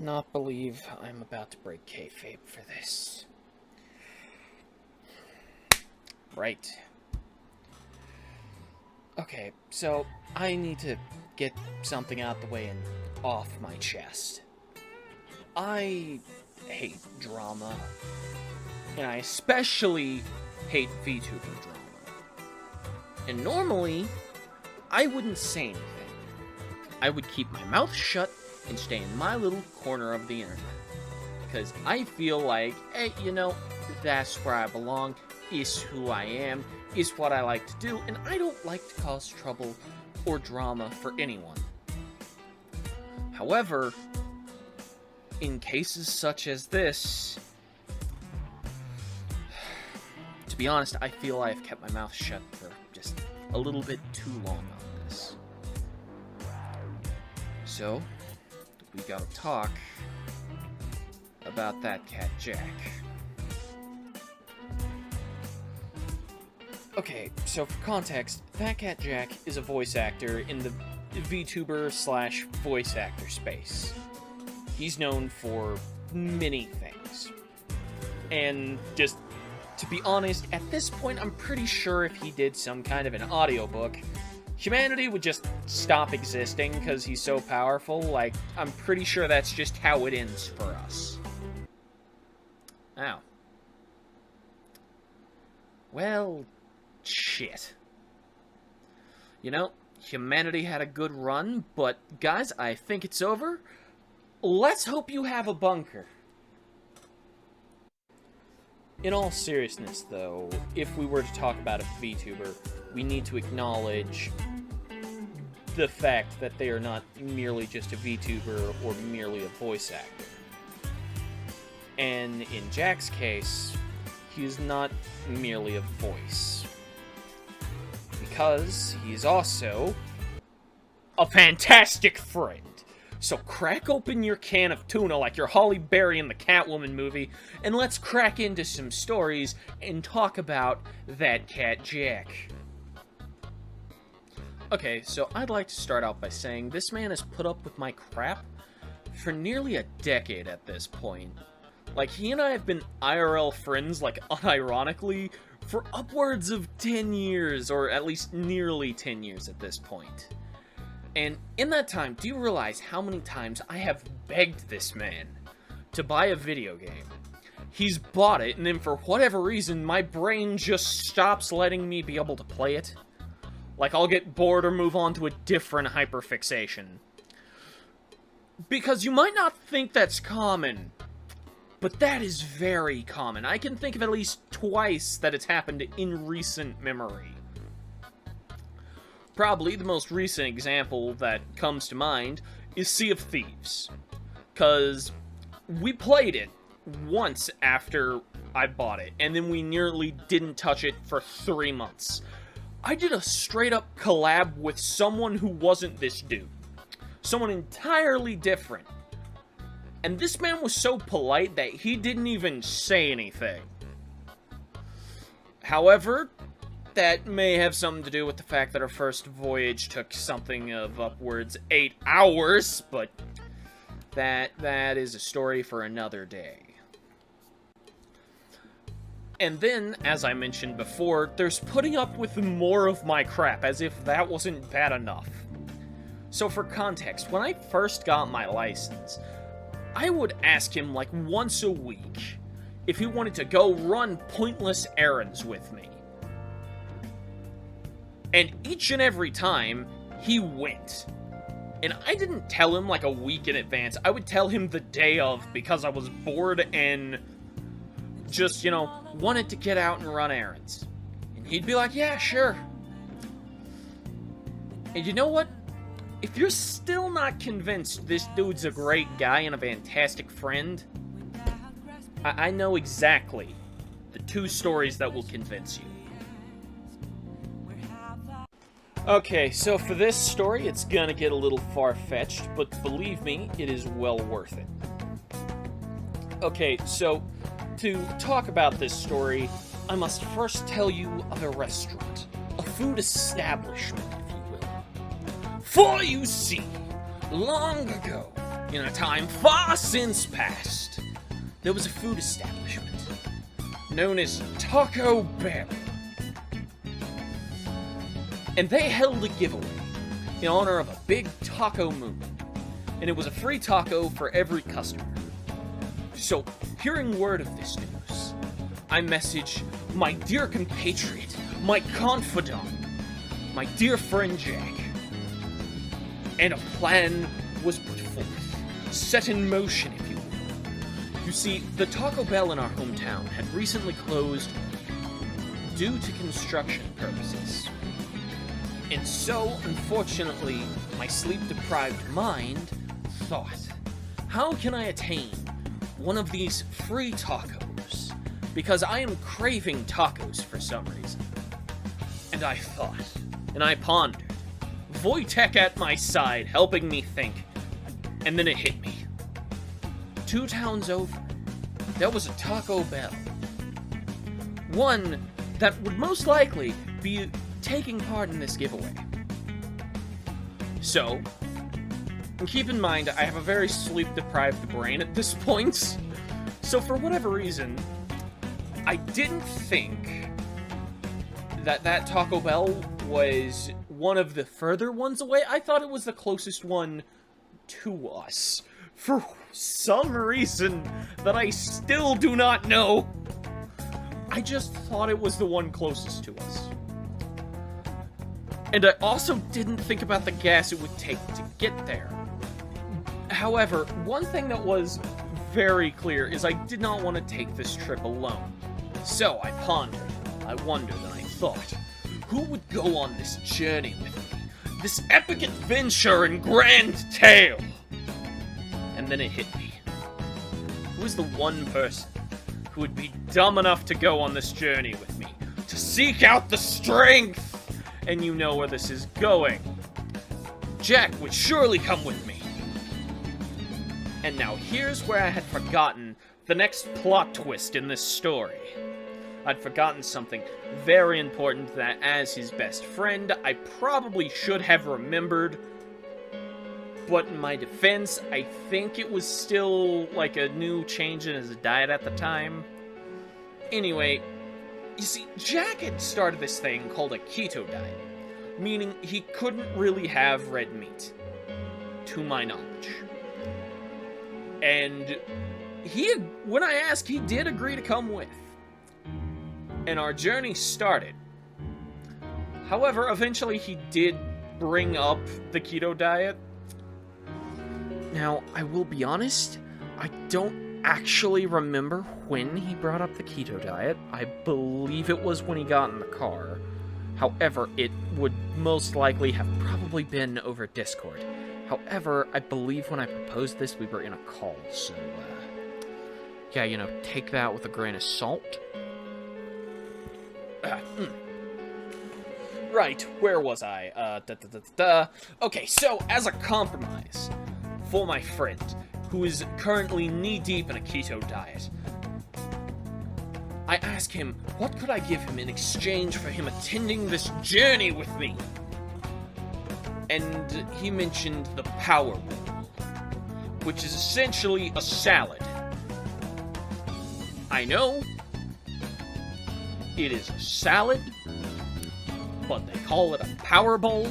cannot believe I'm about to break kayfabe for this. Right. Okay, so I need to get something out the way and off my chest. I hate drama, and I especially hate VTuber drama. And normally, I wouldn't say anything. I would keep my mouth shut and stay in my little corner of the internet. Because I feel like, hey, you know, that's where I belong, is who I am, is what I like to do, and I don't like to cause trouble or drama for anyone. However, in cases such as this, to be honest, I feel I've kept my mouth shut for just a little bit too long on this. So, we gotta talk about that cat Jack. Okay, so for context, that cat Jack is a voice actor in the VTuber/voice actor space. He's known for many things. And just, to be honest, at this point, I'm pretty sure if he did some kind of an audiobook, humanity would just stop existing because he's so powerful. Like, I'm pretty sure that's just how it ends for us. Ow. Well, shit. You know, humanity had a good run, but guys, I think it's over. Let's hope you have a bunker. In all seriousness, though, if we were to talk about a VTuber, we need to acknowledge the fact that they are not merely just a VTuber or merely a voice actor. And in Jack's case, he is not merely a voice. Because he's also a fantastic friend. So crack open your can of tuna like you're Halle Berry in the Catwoman movie, and let's crack into some stories and talk about that cat Jack. Okay, so I'd like to start out by saying this man has put up with my crap for nearly a decade at this point. Like, he and I have been IRL friends, like, unironically, for upwards of 10 years, or at least nearly 10 years at this point. And in that time, do you realize how many times I have begged this man to buy a video game? He's bought it, and then for whatever reason, my brain just stops letting me be able to play it. Like, I'll get bored or move on to a different hyperfixation. Because you might not think that's common, but that is very common. I can think of at least twice that it's happened in recent memory. Probably the most recent example that comes to mind is Sea of Thieves. Because we played it once after I bought it, and then we nearly didn't touch it for 3 months. I did a straight-up collab with someone who wasn't this dude. Someone entirely different. And this man was so polite that he didn't even say anything. However, that may have something to do with the fact that our first voyage took something of upwards 8 hours, but that is a story for another day. And then, as I mentioned before, there's putting up with more of my crap, as if that wasn't bad enough. So for context, when I first got my license, I would ask him like once a week if he wanted to go run pointless errands with me. And each and every time, he went. And I didn't tell him like a week in advance. I would tell him the day of because I was bored and just, you know, wanted to get out and run errands. And he'd be like, yeah, sure. And you know what? If you're still not convinced this dude's a great guy and a fantastic friend, I know exactly the 2 stories that will convince you. Okay, so for this story, it's gonna get a little far-fetched, but believe me, it is well worth it. Okay, so to talk about this story, I must first tell you of a restaurant, a food establishment, if you will. For you see, long ago, In a time far since past, there was a food establishment known as Taco Bell. And they held a giveaway in honor of a big taco movie. And it was a free taco for every customer. So, hearing word of this news, I messaged my dear compatriot, my confidant, my dear friend Jack. And a plan was put forth, set in motion, if you will. You see, the Taco Bell in our hometown had recently closed due to construction purposes. And so, unfortunately, my sleep-deprived mind thought, how can I attain one of these free tacos? Because I am craving tacos for some reason. And I thought, and I pondered, Wojtek at my side, helping me think, and then it hit me. 2 towns over, there was a Taco Bell. One that would most likely be taking part in this giveaway. So, and keep in mind, I have a very sleep-deprived brain at this point, so for whatever reason, I didn't think that that Taco Bell was one of the further ones away. I thought it was the closest one to us. For some reason that I still do not know, I just thought it was the one closest to us. And I also didn't think about the gas it would take to get there. However, one thing that was very clear is I did not want to take this trip alone. So I pondered, I wondered, and I thought, who would go on this journey with me? This epic adventure and grand tale? And then it hit me. Who is the one person who would be dumb enough to go on this journey with me? To seek out the strength? And you know where this is going. Jack would surely come with me. And now here's where I had forgotten the next plot twist in this story. I'd forgotten something very important that, as his best friend, I probably should have remembered. But in my defense, I think it was still like a new change in his diet at the time. Anyway, you see, Jack had started this thing called a keto diet, meaning he couldn't really have red meat, to my knowledge. And when I asked, he did agree to come with. And our journey started. However, eventually he did bring up the keto diet. Now, I will be honest, I don't actually remember when he brought up the keto diet. I believe it was when he got in the car. However, it would most likely have probably been over Discord. However, I believe when I proposed this, we were in a call, so, yeah, you know, take that with a grain of salt. Right, where was I? Okay, so, as a compromise for my friend, who is currently knee-deep in a keto diet, I asked him, what could I give him in exchange for him attending this journey with me? And he mentioned the power bowl, which is essentially a salad. I know it is a salad, but they call it a power bowl.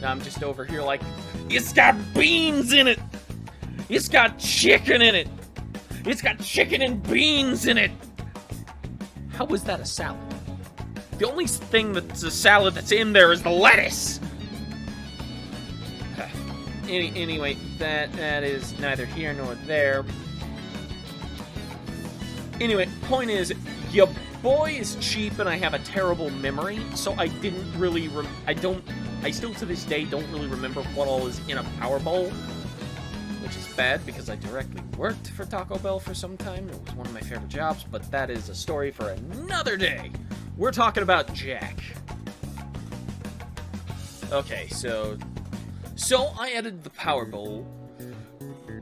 I'm just over here like, it's got beans in it! It's got chicken in it! It's got chicken and beans in it! How is that a salad? The only thing that's a salad that's in there is the lettuce! Anyway, that is neither here nor there. Anyway, point is, your boy is cheap and I have a terrible memory, so I didn't really I still to this day don't really remember what all is in a power bowl, which is bad because I directly worked for Taco Bell for some time. It was one of my favorite jobs, but that is a story for another day. We're talking about Jack. Okay, so I added the power bowl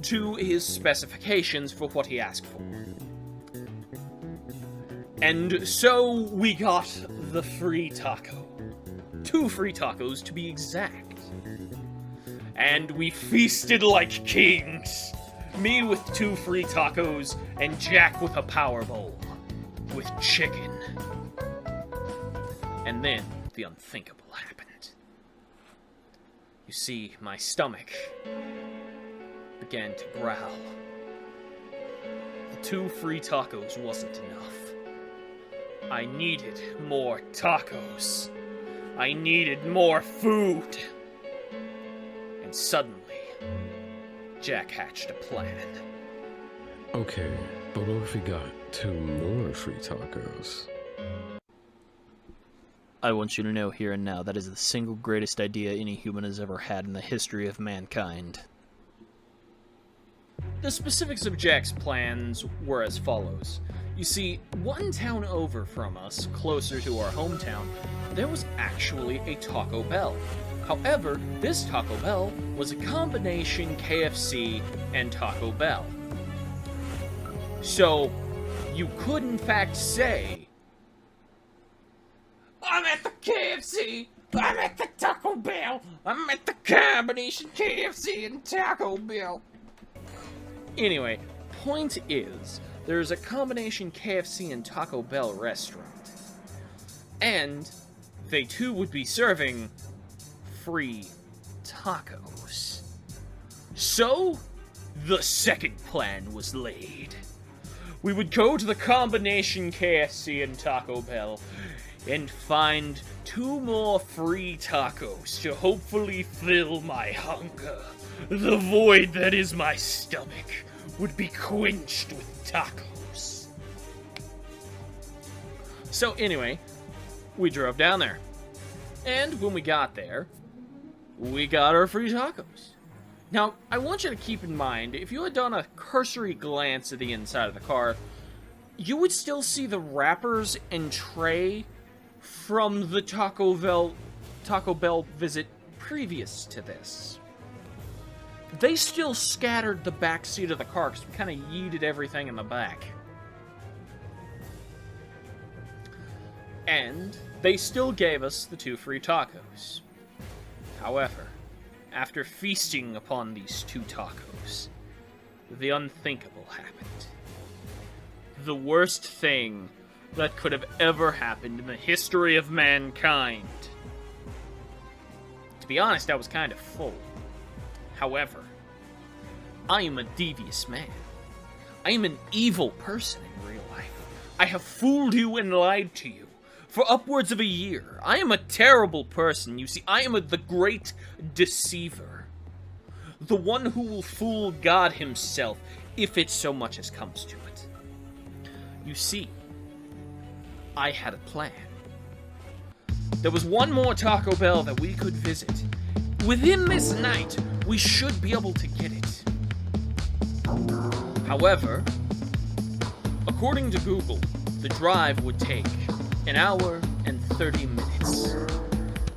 to his specifications for what he asked for. And so we got the free taco. 2 free tacos, to be exact. and we feasted like kings. Me with 2 free tacos, and Jack with a power bowl. With chicken. And then, the unthinkable happened. You see, my stomach began to growl. The 2 free tacos wasn't enough. I needed more tacos. I needed more food. And suddenly, Jack hatched a plan. Okay, but what if we got 2 more free tacos? I want you to know here and now that is the single greatest idea any human has ever had in the history of mankind. The specifics of Jack's plans were as follows. You see, 1 town over from us, closer to our hometown, there was actually a Taco Bell. However, this Taco Bell was a combination KFC and Taco Bell. So, you could in fact say, I'm at the KFC, I'm at the Taco Bell, I'm at the combination KFC and Taco Bell. Anyway, point is, there's a combination KFC and Taco Bell restaurant. And they too would be serving free tacos. So, the second plan was laid. We would go to the combination KFC and Taco Bell and find 2 more free tacos to hopefully fill my hunger. The void that is my stomach would be quenched with tacos. So anyway, we drove down there. And when we got there, we got our free tacos. Now, I want you to keep in mind, if you had done a cursory glance at the inside of the car, you would still see the wrappers and tray from the Taco Bell visit previous to this. They still scattered the back seat of the car because we kind of yeeted everything in the back. And they still gave us the 2 free tacos. However, after feasting upon these 2 tacos, the unthinkable happened. The worst thing that could have ever happened in the history of mankind. To be honest, I was kind of full. However, I am a devious man. I am an evil person in real life. I have fooled you and lied to you for upwards of a year. I am a terrible person. You see, I am the great deceiver. The one who will fool God himself, if it so much as comes to it. You see, I had a plan. There was 1 more Taco Bell that we could visit. Within this night, we should be able to get it. However, according to Google, the drive would take 1 hour and 30 minutes.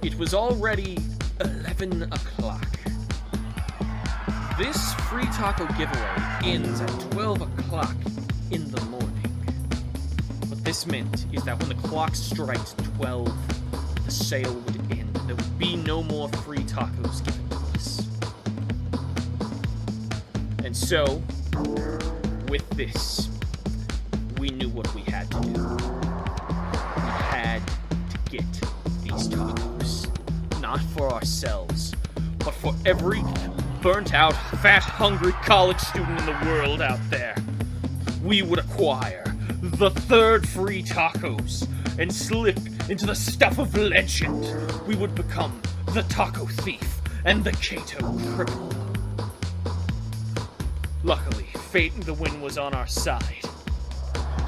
It was already 11 o'clock. This free taco giveaway ends at 12 o'clock in the morning. What this meant is that when the clock strikes 12, the sale would end. There would be no more free tacos given to us. And so, with this, we knew what we had to do. We had to get these tacos. Not for ourselves, but for every burnt-out, fat, hungry college student in the world out there. We would acquire the 3rd free tacos and slip into the stuff of legend. We would become the taco thief and the Cato cripple. Luckily, fate and the wind was on our side.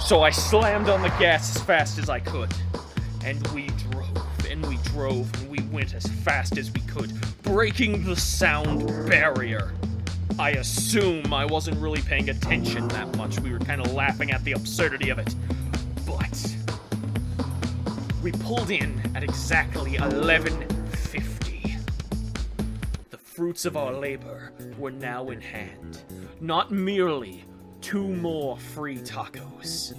So I slammed on the gas as fast as I could. And we drove, and we went as fast as we could, breaking the sound barrier. I assume I wasn't really paying attention that much. We were kind of laughing at the absurdity of it. But we pulled in at exactly 11:50. The fruits of our labor were now in hand. Not merely 2 more free tacos,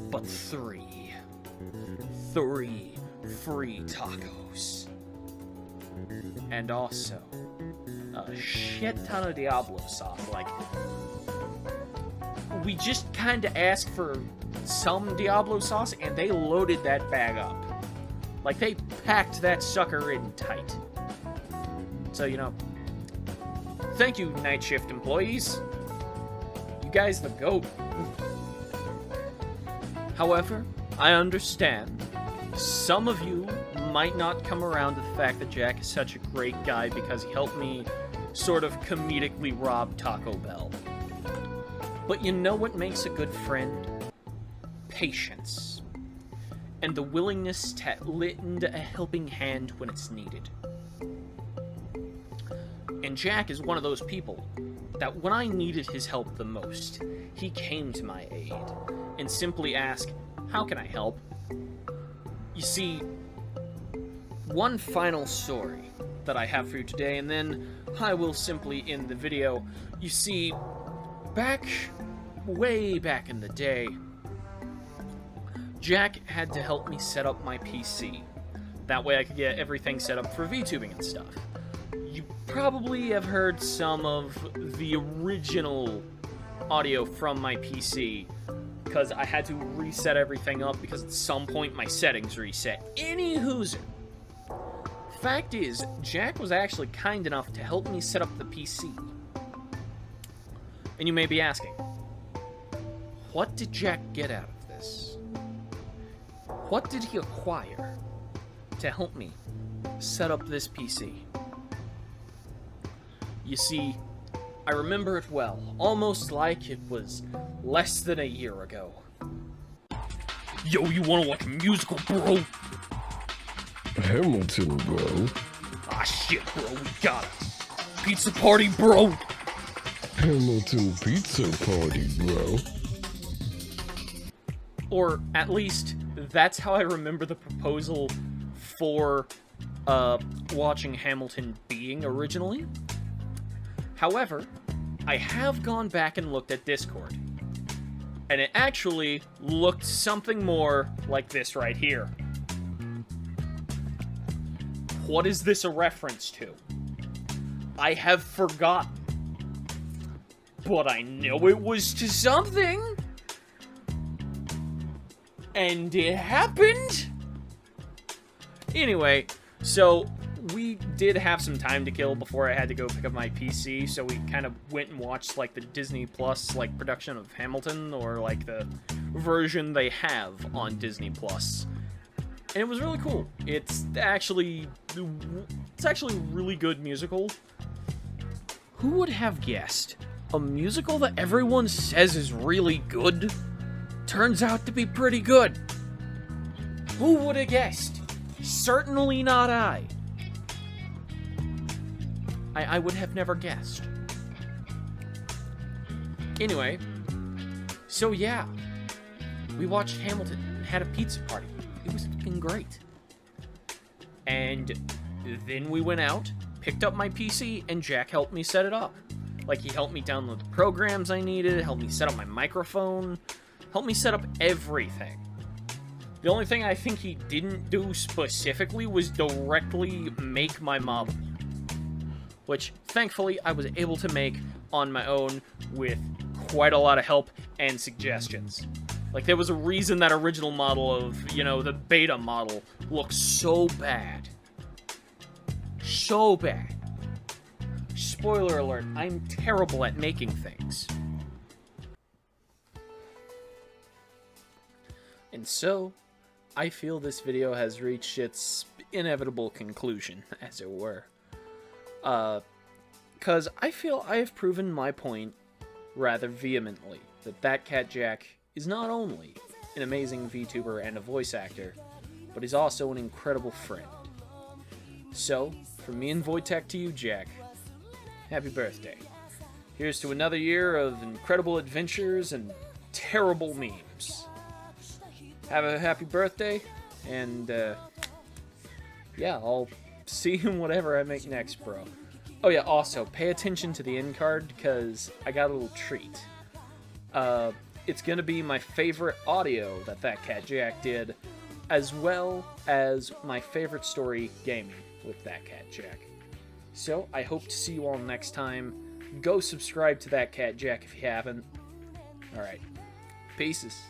but 3. 3 free tacos. And also a shit ton of Diablo sauce. Like, we just kind of asked for some Diablo sauce, and they loaded that bag up. Like, they packed that sucker in tight. So, you know, thank you, night shift employees. You guys the GOAT. However, I understand some of you might not come around to the fact that Jak is such a great guy because he helped me sort of comedically rob Taco Bell. But you know what makes a good friend? Patience. And the willingness to lend a helping hand when it's needed. And Jak is one of those people that when I needed his help the most, he came to my aid and simply asked, "How can I help?" You see, one final story that I have for you today, and then I will simply end the video. You see, way back in the day, Jak had to help me set up my PC. That way I could get everything set up for VTubing and stuff. You probably have heard some of the original audio from my PC, because I had to reset everything up because at some point my settings reset. Anywho's, fact is, Jak was actually kind enough to help me set up the PC. And you may be asking, what did Jak get out of this? What did he acquire to help me set up this PC? You see, I remember it well, almost like it was less than a year ago. Yo, you wanna watch a musical, bro? Hamilton, bro. Ah, shit, bro, we got a pizza party, bro! Hamilton pizza party, bro. Or, at least, that's how I remember the proposal for, watching Hamilton being originally. However, I have gone back and looked at Discord, and it actually looked something more like this right here. What is this a reference to? I have forgotten. But I know it was to something. And it happened. Anyway, so we did have some time to kill before I had to go pick up my PC, so we kind of went and watched, like, the Disney Plus, like, production of Hamilton, or, like, the version they have on Disney Plus. And it was really cool. It's actually a really good musical. Who would have guessed? A musical that everyone says is really good turns out to be pretty good. Who would have guessed? Certainly not I. I would have never guessed. Anyway, so yeah, we watched Hamilton and had a pizza party. It was fucking great. And then we went out, picked up my PC, and Jak helped me set it up. Like, he helped me download the programs I needed, helped me set up my microphone, helped me set up everything. The only thing I think he didn't do specifically was directly make my model, which, thankfully, I was able to make on my own with quite a lot of help and suggestions. Like, there was a reason that original model of, you know, the beta model looks so bad. So bad. Spoiler alert, I'm terrible at making things. And so, I feel this video has reached its inevitable conclusion, as it were. 'Cause I feel I have proven my point rather vehemently, that Cat Jak is not only an amazing VTuber and a voice actor, but he's also an incredible friend. So, from me and Wojtek to you, Jak, happy birthday. Here's to another year of incredible adventures and terrible memes. Have a happy birthday, and, yeah, I'll see you in whatever I make next, bro. Oh yeah, also, pay attention to the end card, because I got a little treat. It's gonna be my favorite audio that Cat Jak did, as well as my favorite story gaming with Cat Jak. So I hope to see you all next time. Go subscribe to that cat, Jack, if you haven't. All right. Peaces.